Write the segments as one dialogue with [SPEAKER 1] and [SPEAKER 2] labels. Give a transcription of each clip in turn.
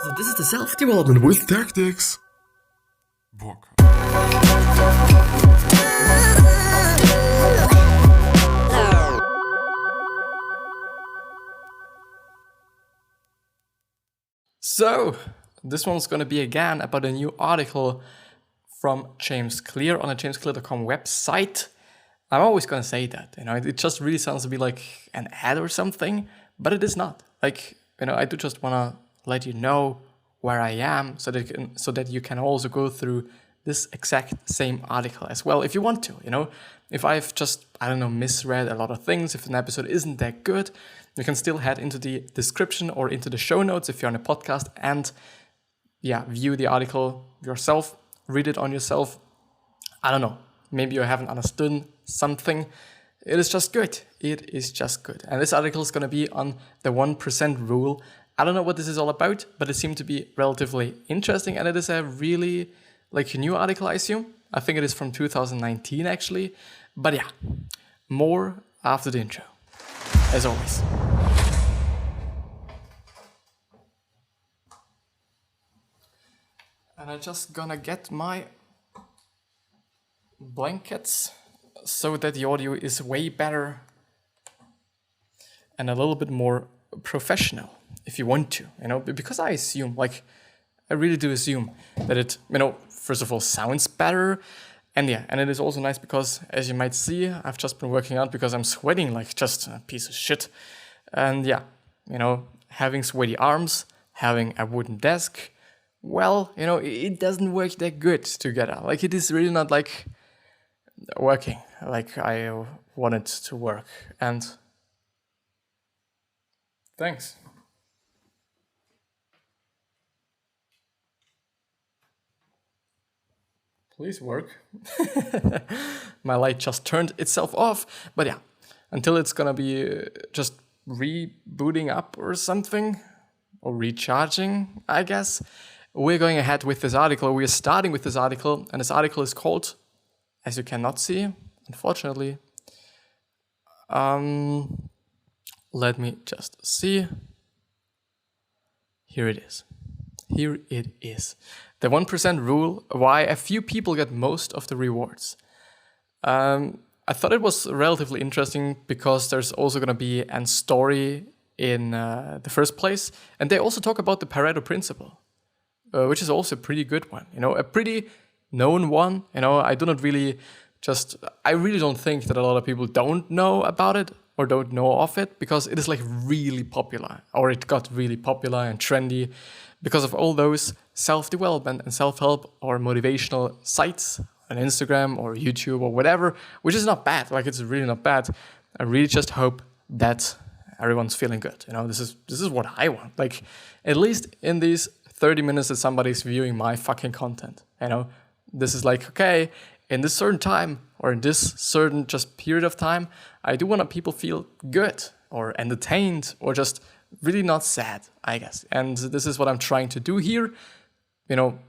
[SPEAKER 1] So this is the self-development with tactics. Book.
[SPEAKER 2] So, this one's going to be again about a new article from James Clear on the jamesclear.com website. I'm always going to say that, it just really sounds to be like an ad or something, but it is not. I do just want to let you know where I am so that you can also go through this exact same article as well if you want to, If I've just, misread a lot of things, if an episode isn't that good, you can still head into the description or into the show notes if you're on a podcast and view the article yourself, read it on yourself. I don't know, maybe you haven't understood something. It is just good. It is just good. And this article is going to be on the 1% rule. I don't know what this is all about, but it seemed to be relatively interesting. And it is a really new article, I assume. I think it is from 2019, actually. But more after the intro, as always. And I'm just gonna get my blankets so that the audio is way better and a little bit more professional if you want to, because I assume, I really do assume that it, first of all, sounds better. And it is also nice because, as you might see, I've just been working out because I'm sweating like just a piece of shit. And having sweaty arms, having a wooden desk, well, it doesn't work that good together. It is really not working like I want it to work. And thanks. Please work. My light just turned itself off. But until it's gonna be just rebooting up or something, or recharging, I guess, we're going ahead with this article. We're starting with this article, and this article is called, as you cannot see, unfortunately, let me just see. Here it is. The 1% rule, why a few people get most of the rewards. I thought it was relatively interesting because there's also going to be a story in the first place. And they also talk about the Pareto principle, which is also a pretty good one, a pretty known one. I really don't think that a lot of people don't know about it or don't know of it because it is really popular, or it got really popular and trendy because of all those self-development and self-help or motivational sites on Instagram or YouTube or whatever, which is not bad. It's really not bad. I really just hope that everyone's feeling good. This is what I want. At least in these 30 minutes that somebody's viewing my fucking content, this is okay, in this certain time or in this certain just period of time, I do want people feel good or entertained or just really not sad, I guess. And this is what I'm trying to do here,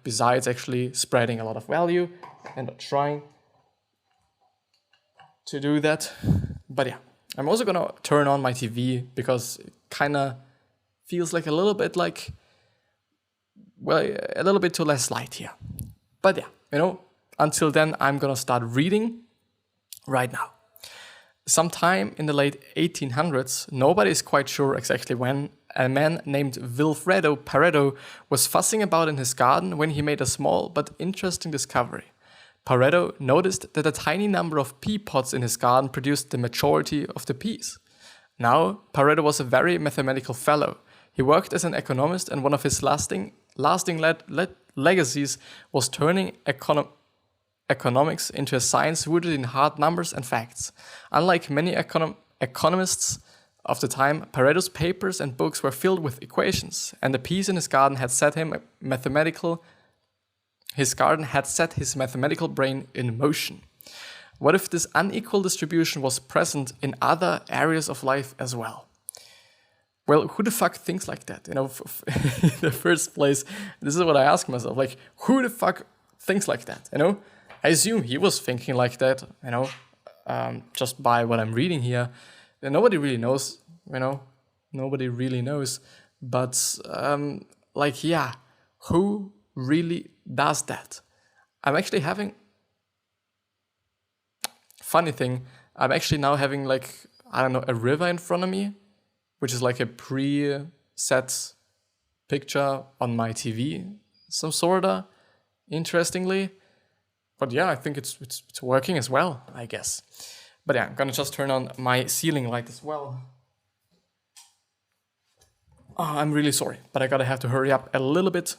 [SPEAKER 2] besides actually spreading a lot of value and trying to do that. But I'm also gonna turn on my TV because it kind of feels a little bit a little bit too less light here. But until then, I'm gonna start reading right now. Sometime in the late 1800s, nobody is quite sure exactly when, a man named Vilfredo Pareto was fussing about in his garden when he made a small but interesting discovery. Pareto noticed that a tiny number of pea pods in his garden produced the majority of the peas. Now, Pareto was a very mathematical fellow. He worked as an economist, and one of his lasting legacies was turning economics into a science rooted in hard numbers and facts. Unlike many economists of the time, Pareto's papers and books were filled with equations, and the peas in his garden had set his mathematical brain in motion. What if this unequal distribution was present in other areas of life as well? Well, who the fuck thinks like that? In the first place, this is what I ask myself. Who the fuck thinks like that? I assume he was thinking like that, just by what I'm reading here. Nobody really knows, Nobody really knows. But like, yeah, who really does that? I'm actually having, funny thing, I'm actually now having like, I don't know, a river in front of me, which is like a preset picture on my TV, some sorta, interestingly. But yeah, I think it's working as well, I guess. But yeah, I'm gonna just turn on my ceiling light as well. Oh, I'm really sorry, but I gotta have to hurry up a little bit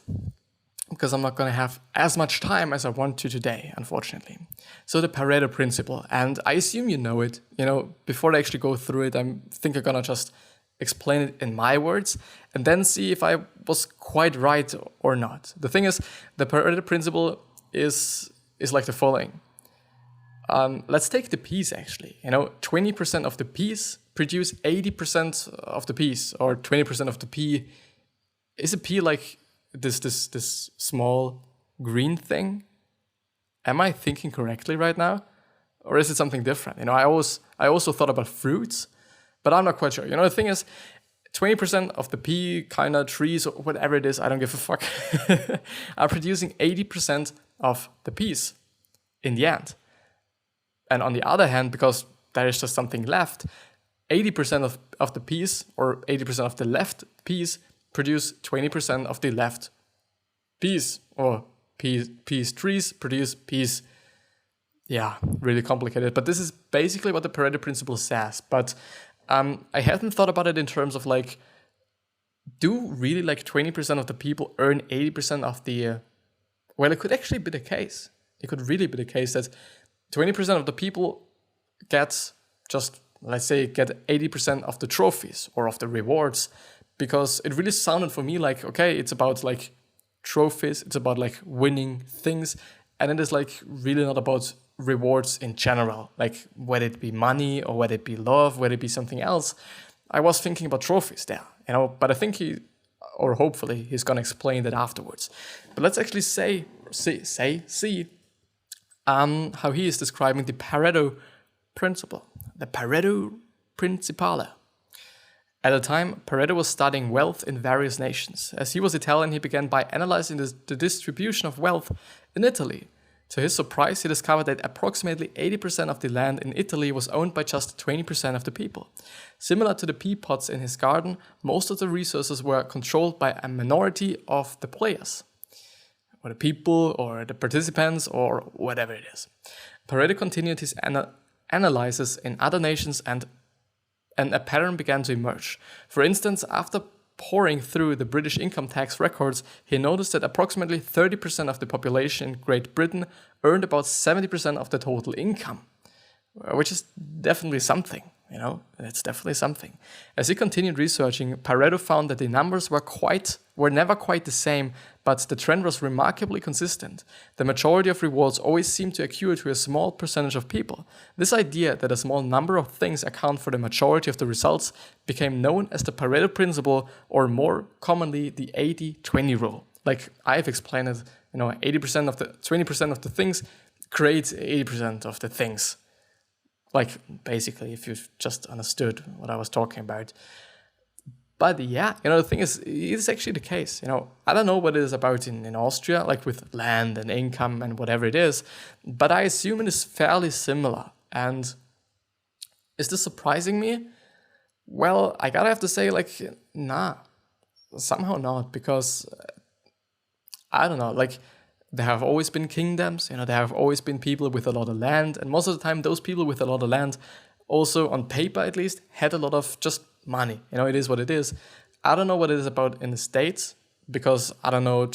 [SPEAKER 2] because I'm not gonna have as much time as I want to today, unfortunately. So the Pareto principle, and I assume you know it. You know, before I actually go through it, I think I'm gonna just explain it in my words and then see if I was quite right or not. The thing is, the Pareto principle is like the following. Let's take the peas actually. 20% of the peas produce 80% of the peas, or 20% of the pea. Is a pea like this small green thing? Am I thinking correctly right now? Or is it something different? I also thought about fruits, but I'm not quite sure. The thing is, 20% of the pea kind of trees or whatever it is, I don't give a fuck, are producing 80% of the peas in the end. And on the other hand, because there is just something left, 80% of the peas, or 80% of the left peas, produce 20% of the left peas, or peas trees produce peas. Yeah, really complicated. But this is basically what the Pareto principle says. But I hadn't thought about it in terms of like, do really like 20% of the people earn 80% of the... well, it could actually be the case. It could really be the case that 20% of the people get just, let's say, get 80% of the trophies or of the rewards, because it really sounded for me like, okay, it's about like trophies, it's about like winning things, and it is like really not about rewards in general, like whether it be money or whether it be love, whether it be something else. I was thinking about trophies there, but I think hopefully he's gonna explain that afterwards. But let's actually see how he is describing the Pareto principle, the Pareto Principale. At the time, Pareto was studying wealth in various nations. As he was Italian, he began by analyzing the distribution of wealth in Italy. To his surprise, he discovered that approximately 80% of the land in Italy was owned by just 20% of the people. Similar to the pea pods in his garden, most of the resources were controlled by a minority of the players, or the people, or the participants, or whatever it is. Pareto continued his analysis in other nations, and a pattern began to emerge. For instance, after poring through the British income tax records, he noticed that approximately 30% of the population in Great Britain earned about 70% of the total income, which is definitely something. It's definitely something. As he continued researching, Pareto found that the numbers were never quite the same, but the trend was remarkably consistent. The majority of rewards always seemed to accrue to a small percentage of people. This idea that a small number of things account for the majority of the results became known as the Pareto principle, or more commonly the 80-20 rule. Like I've explained it, 80% of the 20% of the things creates 80% of the things. Like, basically, if you've just understood what I was talking about. But yeah, the thing is, it's actually the case. I don't know what it is about in Austria, like with land and income and whatever it is, but I assume it is fairly similar. And is this surprising me? Well, I gotta have to say, like, nah, somehow not, because I don't know, like, there have always been kingdoms, there have always been people with a lot of land, and most of the time those people with a lot of land also, on paper at least, had a lot of just money. It is what it is. I don't know what it is about in the States, because I don't know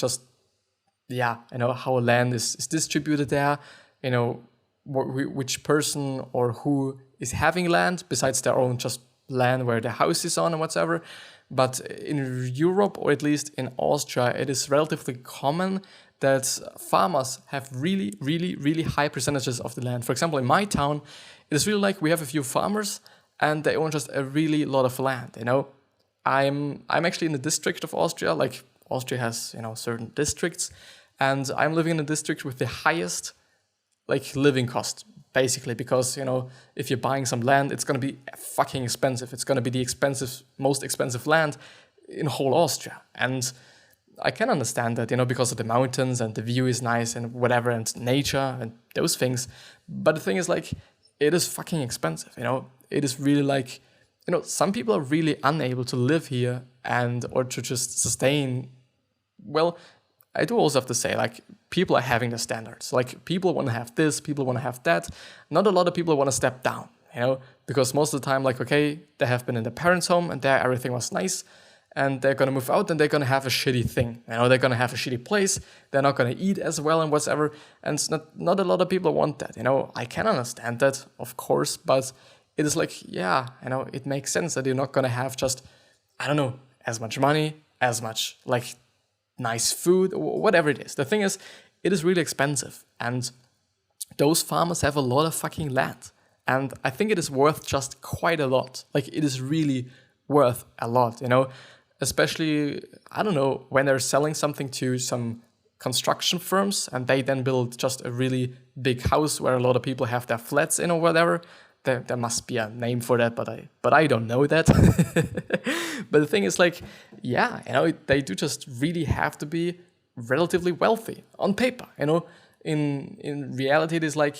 [SPEAKER 2] how land is distributed there, which person or who is having land besides their own just land where the house is on and whatever. But in Europe, or at least in Austria, it is relatively common that farmers have really, really, really high percentages of the land. For example, in my town, it is really like we have a few farmers and they own just a really lot of land. I'm actually in the district of Austria. Like Austria has certain districts, and I'm living in a district with the highest living cost, basically, because if you're buying some land, it's gonna be fucking expensive. It's gonna be the most expensive land in whole Austria. And I can understand that, because of the mountains and the view is nice and whatever, and nature and those things. But the thing is, like, it is fucking expensive, It is really like, some people are really unable to live here or to just sustain. Well, I do also have to say, like, people are having their standards. Like, people want to have this, people want to have that. Not a lot of people want to step down, because most of the time, like, okay, they have been in their parents' home and there everything was nice. And they're going to move out and they're going to have a shitty thing. They're going to have a shitty place. They're not going to eat as well and whatever. And it's not a lot of people want that. I can understand that, of course, but it is like, yeah, it makes sense that you're not going to have just, I don't know, as much money, as much like nice food, or whatever it is. The thing is, it is really expensive. And those farmers have a lot of fucking land. And I think it is worth just quite a lot. Like, it is really worth a lot, Especially, I don't know, when they're selling something to some construction firms and they then build just a really big house where a lot of people have their flats in or whatever. There must be a name for that, but I don't know that. But the thing is, like, yeah, they do just really have to be relatively wealthy on paper. In reality, it is like,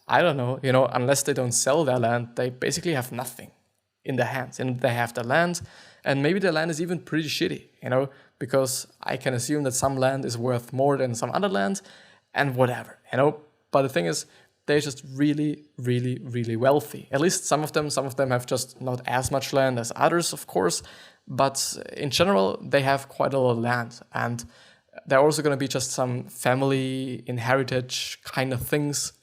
[SPEAKER 2] I don't know, unless they don't sell their land, they basically have nothing in their hands. And they have the land. And maybe the land is even pretty shitty, because I can assume that some land is worth more than some other land and whatever, But the thing is, they're just really, really, really wealthy. At least some of them have just not as much land as others, of course. But in general, they have quite a lot of land. And there are also going to be just some family inheritage kind of things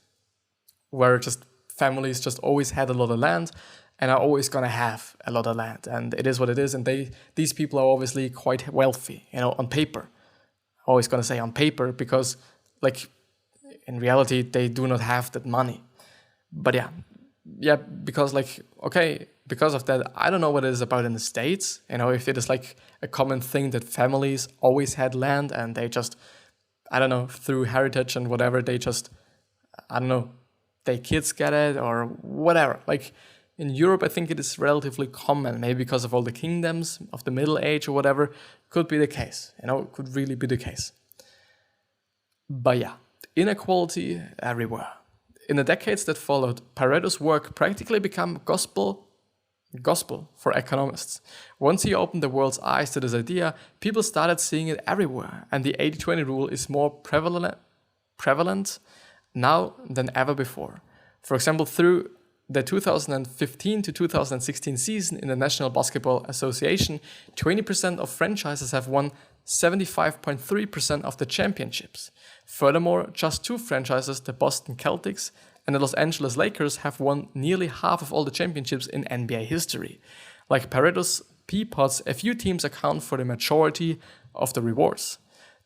[SPEAKER 2] where just families just always had a lot of land and are always going to have a lot of land. And it is what it is. And these people are obviously quite wealthy, on paper. Always going to say on paper, because, like, in reality, they do not have that money. But yeah, because, like, okay, because of that, I don't know what it is about in the States, if it is like a common thing that families always had land and they just, I don't know, through heritage and whatever, they just, I don't know, their kids get it or whatever. Like, in Europe, I think it is relatively common, maybe because of all the kingdoms of the Middle Age or whatever. Could be the case, could really be the case. But yeah, inequality everywhere. In the decades that followed, Pareto's work practically became gospel for economists. Once he opened the world's eyes to this idea, people started seeing it everywhere, and the 80-20 rule is more prevalent now than ever before. For example, through the 2015 to 2016 season in the National Basketball Association, 20% of franchises have won 75.3% of the championships. Furthermore, just two franchises, the Boston Celtics and the Los Angeles Lakers, have won nearly half of all the championships in NBA history. Like Pareto's Peapods, a few teams account for the majority of the rewards.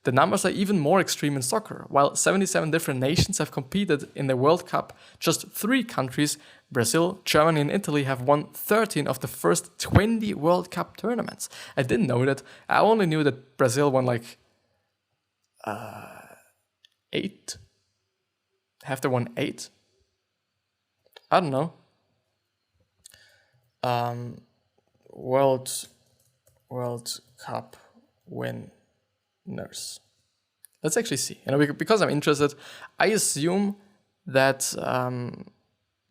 [SPEAKER 2] The numbers are even more extreme in soccer. While 77 different nations have competed in the World Cup, just 3 countries, Brazil, Germany and Italy, have won 13 of the first 20 World Cup tournaments. I didn't know that. I only knew that Brazil won like 8. Have they won 8? I don't know. World Cup winners. Let's actually see. Because I'm interested, I assume that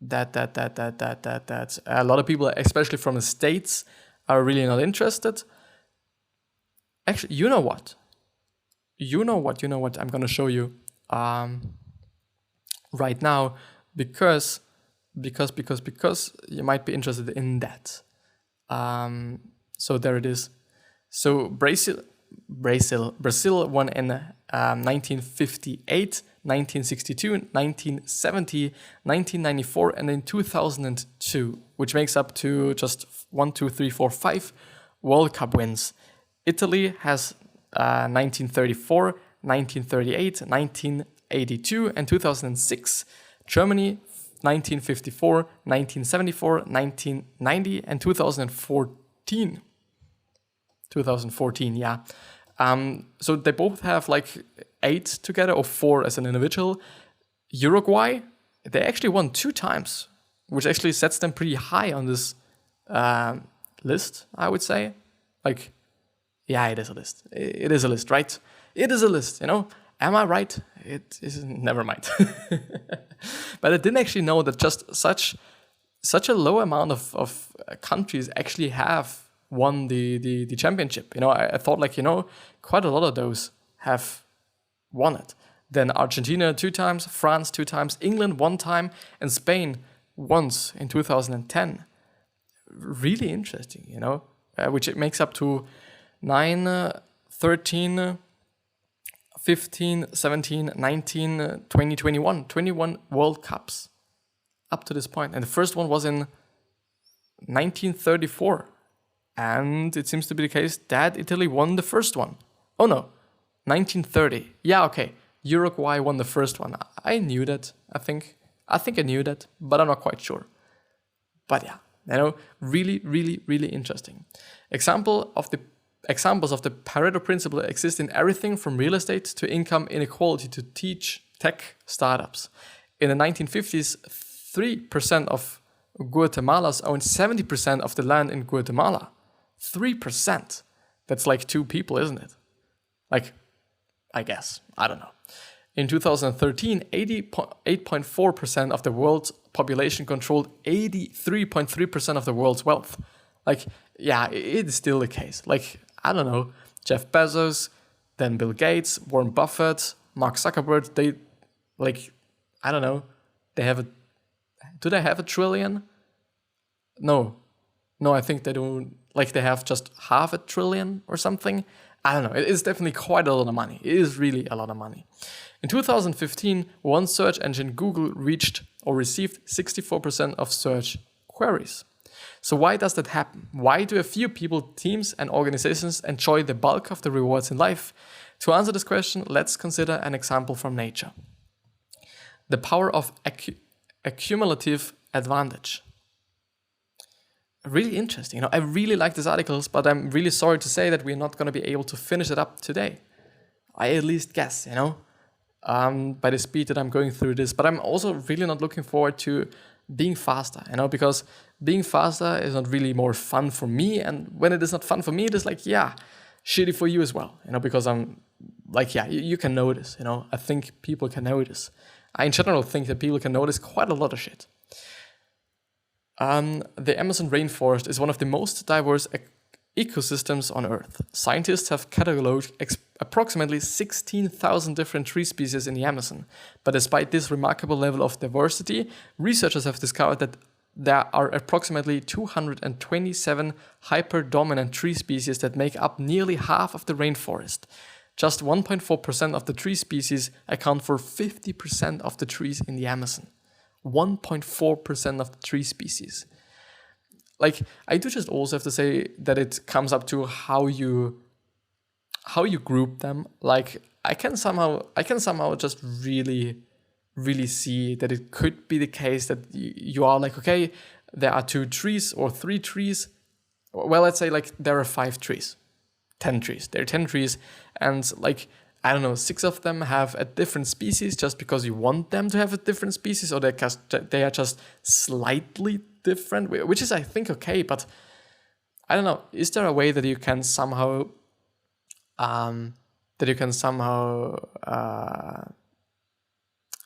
[SPEAKER 2] that a lot of people, especially from the States, are really not interested. Actually, you know what? I'm gonna show you right now, because you might be interested in that. So there it is. So Brazil won in 1958, 1962, 1970, 1994, and in 2002, which makes up to just 5 World Cup wins. Italy has 1934, 1938, 1982, and 2006. Germany 1954, 1974, 1990, and 2014. 2014, yeah. So they both have like 8 together, or 4 as an individual. Uruguay, they actually won 2 times, which actually sets them pretty high on this list, I would say. Like, Yeah, it is a list. It is a list, right? It is a list, you know? Am I right? It is, never mind. But I didn't actually know that just such a low amount of countries actually have won the championship. You know, I thought like, you know, quite a lot of those have won it. Then Argentina 2 times, France 2 times, England 1 time, and Spain once in 2010. Really interesting, you know, which it makes up to 9, 13, 15, 17, 19, 20, 21 World Cups up to this point. And the first one was in 1934. And it seems to be the case that Italy won the first one. Oh no, 1930. Yeah, okay. Uruguay won the first one. I knew that, I think. I knew that, but I'm not quite sure. But yeah, you know, really, really, really interesting. Examples of the Pareto principle exist in everything from real estate to income inequality to teach tech startups. In the 1950s, 3% of Guatemalans owned 70% of the land in Guatemala. 3%. That's like 2 people, isn't it? Like, I guess. I don't know. In 2013, 88.4% of the world's population controlled 83.3% of the world's wealth. Like, yeah, it is still the case. Like, I don't know, Jeff Bezos, then Bill Gates, Warren Buffett, Mark Zuckerberg, they, like, I don't know, do they have a trillion? No, I think they don't, like they have just half a trillion or something. I don't know, it is definitely quite a lot of money. It is really a lot of money. In 2015, one search engine, Google, reached or received 64% of search queries. So why does that happen? Why do a few people, teams, and organizations enjoy the bulk of the rewards in life? To answer this question, let's consider an example from nature. The power of accumulative advantage. Really interesting. You know, I really like these articles, but I'm really sorry to say that we're not going to be able to finish it up today. I at least guess, you know, by the speed that I'm going through this. But I'm also really not looking forward to being faster, you know, because being faster is not really more fun for me. And when it is not fun for me, it is like, yeah, shitty for you as well, you know, because I'm like, yeah, you can notice, you know, I think people can notice. I in general think that people can notice quite a lot of shit. The Amazon rainforest is one of the most diverse ecosystems on Earth. Scientists have cataloged approximately 16,000 different tree species in the Amazon. But despite this remarkable level of diversity, researchers have discovered that there are approximately 227 hyper-dominant tree species that make up nearly half of the rainforest. Just 1.4% of the tree species account for 50% of the trees in the Amazon. 1.4% of the tree species. Like, I do just also have to say that it comes up to how you group them. Like, I can somehow just really see that it could be the case that you are like, okay, there are 2 trees or 3 trees. Well, let's say like there are 5 trees, 10 trees. There are 10 trees, and like, I don't know, 6 of them have a different species just because you want them to have a different species, or they are just slightly different, which is, I think, okay. But I don't know, is there a way that you can somehow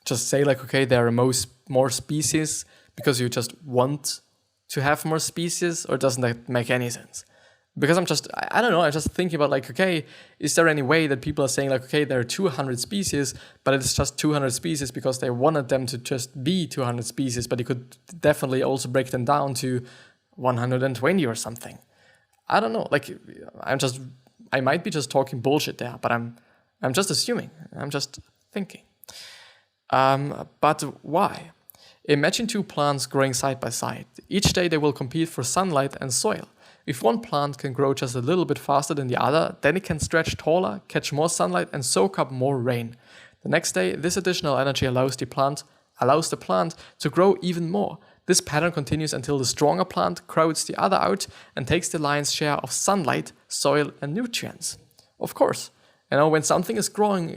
[SPEAKER 2] just say like, okay, there are more species because you just want to have more species, or doesn't that make any sense? Because I don't know, I'm just thinking about like, okay, is there any way that people are saying like, okay, there are 200 species, but it's just 200 species because they wanted them to just be 200 species, but you could definitely also break them down to 120 or something. I don't know, like, I might be just talking bullshit there, but I'm just assuming, I'm just thinking. But why? Imagine 2 plants growing side by side. Each day they will compete for sunlight and soil. If one plant can grow just a little bit faster than the other, then it can stretch taller, catch more sunlight, and soak up more rain. The next day, this additional energy allows the plant to grow even more. This pattern continues until the stronger plant crowds the other out and takes the lion's share of sunlight, soil, and nutrients. Of course, you know, when something is growing,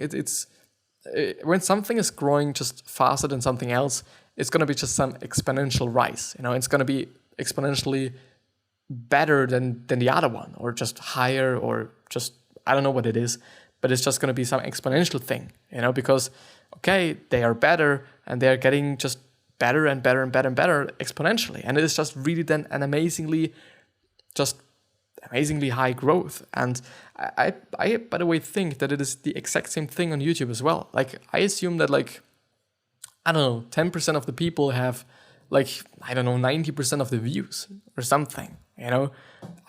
[SPEAKER 2] when something is growing just faster than something else, it's going to be just some exponential rise. You know, it's going to be exponentially better than the other one, or just higher, or just, I don't know what it is, but it's just going to be some exponential thing, because, okay, they are better and they're getting just better and better and better and better exponentially. And it is just really then an amazingly high growth. And I by the way, think that it is the exact same thing on YouTube as well. Like, I assume that, like, I don't know, 10% of the people have, like, I don't know, 90% of the views or something,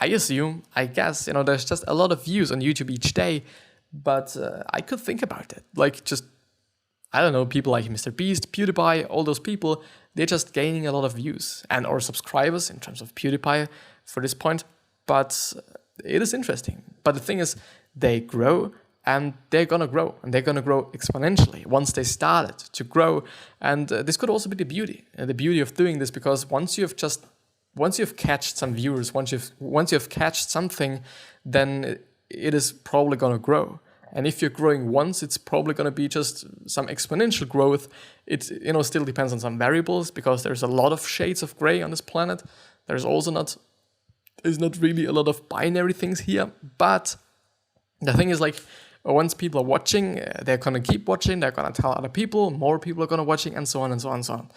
[SPEAKER 2] I assume, I guess, there's just a lot of views on YouTube each day, but I could think about it. Like, just, I don't know, people like Mr. Beast, PewDiePie, all those people, they're just gaining a lot of views and or subscribers in terms of PewDiePie for this point. But it is interesting. But the thing is, they grow and they're going to grow, and they're going to grow exponentially once they started to grow. And this could also be the beauty of doing this, because once you've catched some viewers, once you've catched something, then it is probably going to grow. And if you're growing once, it's probably going to be just some exponential growth. It still depends on some variables, because there's a lot of shades of gray on this planet. There's not really a lot of binary things here. But the thing is, like, once people are watching, they're going to keep watching. They're going to tell other people. More people are going to watching, and so on and so on and so on.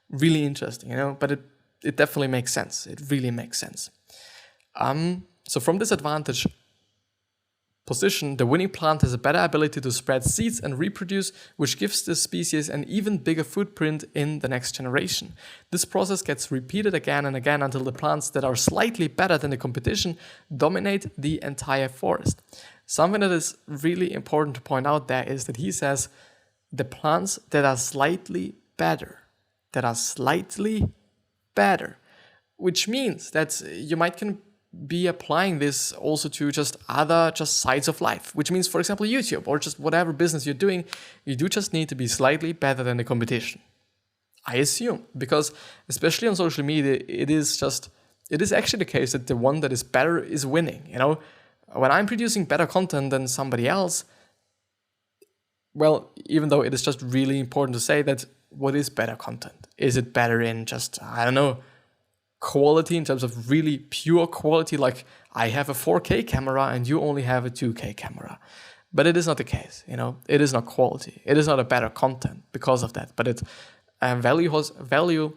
[SPEAKER 2] Really interesting, But it definitely makes sense. It really makes sense. So from this advantage position, the winning plant has a better ability to spread seeds and reproduce, which gives the species an even bigger footprint in the next generation. This process gets repeated again and again until the plants that are slightly better than the competition dominate the entire forest. Something that is really important to point out there is that he says the plants that are slightly better, which means that you can be applying this also to just other sides of life, which means, for example, YouTube, or just whatever business you're doing, you do just need to be slightly better than the competition. I assume, because especially on social media, it is actually the case that the one that is better is winning. When I'm producing better content than somebody else, well, even though it is just really important to say that, what is better content? Is it better in just, I don't know, quality, in terms of really pure quality, like I have a 4K camera and you only have a 2K camera? But it is not the case, It is not quality. It is not a better content because of that. But value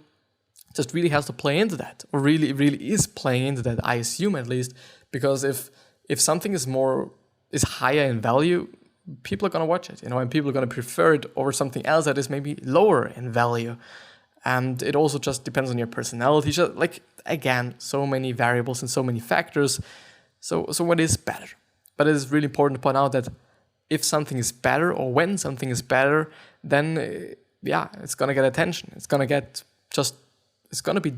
[SPEAKER 2] just really has to play into that, or really is playing into that, I assume, at least, because if something is higher in value, people are going to watch it, and people are going to prefer it over something else that is maybe lower in value. And it also just depends on your personality. Just, like, again, so many variables and so many factors. So what is better? But it is really important to point out that if something is better, or when something is better, then it's going to get attention. It's going to be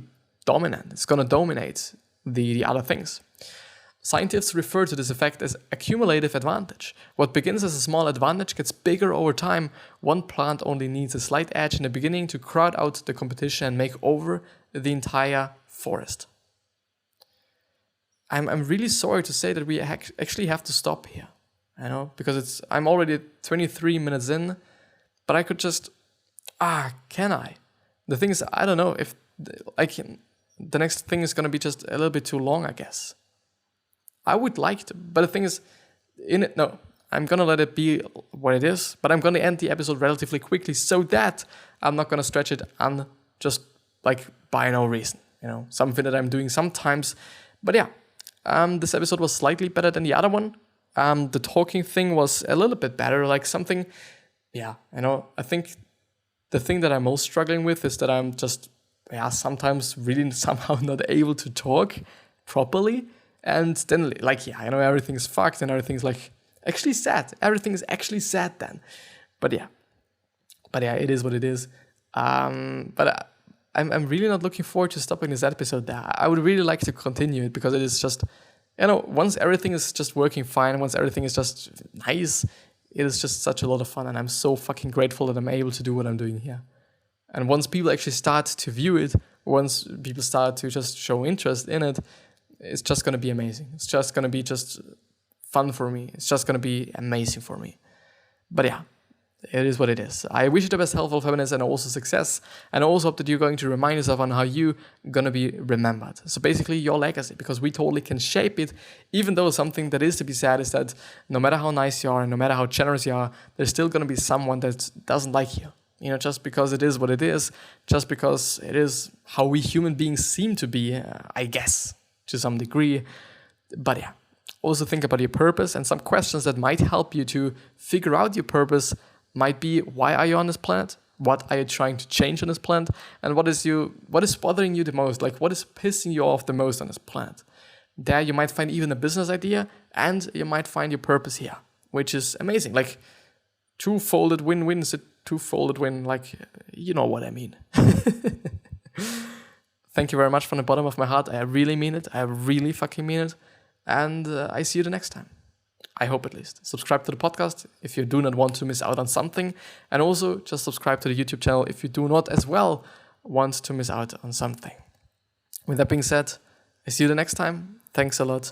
[SPEAKER 2] dominant. It's going to dominate the other things. Scientists refer to this effect as accumulative advantage. What begins as a small advantage gets bigger over time. One plant only needs a slight edge in the beginning to crowd out the competition and make over the entire forest. I'm really sorry to say that we actually have to stop here, because I'm already 23 minutes in, but I could just, can I? The thing is, I don't know if the next thing is going to be just a little bit too long, I guess. I would like to, but the thing is, I'm going to let it be what it is, but I'm going to end the episode relatively quickly so that I'm not going to stretch it on just by no reason, something that I'm doing sometimes. But this episode was slightly better than the other one. The talking thing was a little bit better, something, I think the thing that I'm most struggling with is that I'm just, sometimes really somehow not able to talk properly. And then, everything's fucked and everything's actually sad. Everything is actually sad then. But it is what it is. But I'm really not looking forward to stopping this episode there. I would really like to continue it, because it is just, once everything is just working fine, once everything is just nice, it is just such a lot of fun. And I'm so fucking grateful that I'm able to do what I'm doing here. And once people actually start to view it, once people start to just show interest in it, it's just going to be amazing. It's just going to be just fun for me. It's just going to be amazing for me. But it is what it is. I wish you the best health, happiness, and also success. And I also hope that you're going to remind yourself on how you're going to be remembered. So basically your legacy, because we totally can shape it, even though something that is to be said is that no matter how nice you are and no matter how generous you are, there's still going to be someone that doesn't like you. Just because it is what it is, just because it is how we human beings seem to be, I guess, to some degree. But yeah, also think about your purpose, and some questions that might help you to figure out your purpose might be, why are you on this planet? What are you trying to change on this planet? And what is bothering you the most? Like, what is pissing you off the most on this planet? There you might find even a business idea, and you might find your purpose here, which is amazing. Like, two-folded win-win is a two-folded win, like, you know what I mean. Thank you very much from the bottom of my heart. I really mean it. I really fucking mean it. And I see you the next time. I hope, at least. Subscribe to the podcast if you do not want to miss out on something. And also just subscribe to the YouTube channel if you do not as well want to miss out on something. With that being said, I see you the next time. Thanks a lot.